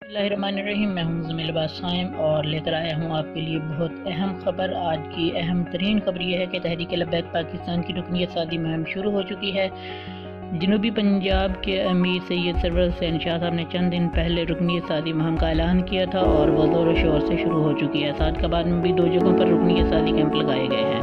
बिस्मिल्लाहिर्रहमानिर्रहीम। मैं हूं ज़मील और लेकर आया हूं आपके लिए बहुत अहम खबर। आज की अहम तरीन खबर यह है कि तहरीक लबैक पाकिस्तान की रकनियत सादी मुहिम शुरू हो चुकी है। जन्नूबी पंजाब के अमीर सैयद सरवर साहब ने चंद दिन पहले रकनियत सादी मुहिम का ऐलान किया था और वह ज़ोर शोर से शुरू हो चुकी है। सादकाबाद में भी 2 जगहों पर रकनियत सादी कैंप लगाए गए हैं।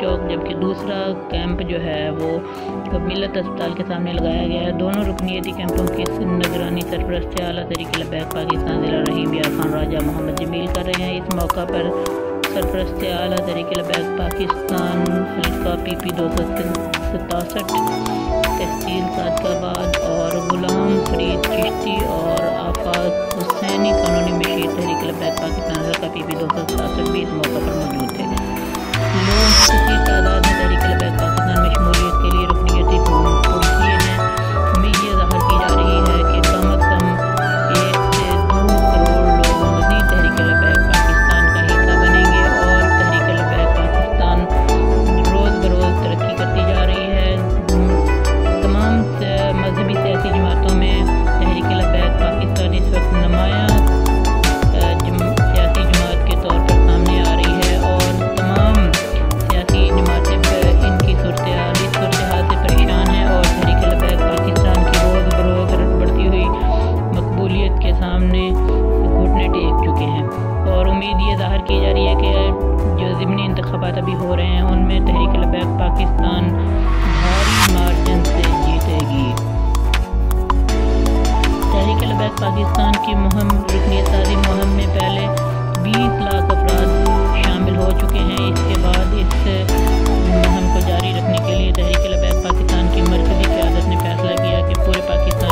चौक, जबकि दूसरा कैंप जो है वो मिलत हस्पताल के सामने लगाया गया है। दोनों रकनियती कैंपों की नगरानी सरपरस्त आला तहरीक लबैक पाकिस्तान जिला रहीम खान राजा मोहम्मद जमील कर रहे हैं। इस मौका पर सरपरस्त आला तहरीक लबैक पाकिस्तान हल्का PP 267 तहसील सादकाबाद और गुलाम फरीद चिश्ती और आफाक हुसैनी कानूनी मशीर तहरीक लबैक पाकिस्तान हल्का PP 267 भी इस मौका पर मौजूद थे। लोग किसी तादाद में तहरीक लबैक पाकिस्तान में शमूलियत के लिए रकनियती फॉर्म पुर किए हैं। उम्मीद ये ज़ाहिर की जा रही है कि कम अज़ कम 1 से 2 करोड़ लोग मज़ीद तहरीक लबैक पाकिस्तान का हिस्सा बनेंगे और तहरीक लबैक पाकिस्तान रोज़ बरोज़ तरक्की करती जा रही है। तमाम मजहबी सियासी जमातों में तहरीक लबैक पाकिस्तान इस वक्त नुमाया सियासी जमात के तौर पर सामने आ रही है और तमाम सियासी जमातें इनकी सूरत हाल से परेशान हैं और तहरीक लबैक पाकिस्तान की रोज़ बरोज़ बढ़ती हुई मकबूलियत के सामने घुटने टेक चुके हैं। और उम्मीद ये ज़ाहिर की जा रही है कि जो ज़िमनी इंतखाबात अभी हो रहे हैं उनमें तहरीक लबैक पाकिस्तान भारी मार्जिन से जीतेगी। तहरीक लबैक पाकिस्तान की मुहिम रकनियत सादी मुहिम में पहले 20 लाख अफराद शामिल हो चुके हैं। इसके बाद इस मुहिम को जारी रखने के लिए तहरीक लबैक पाकिस्तान की मरकज़ी क़यादत ने फैसला किया कि पूरे पाकिस्तान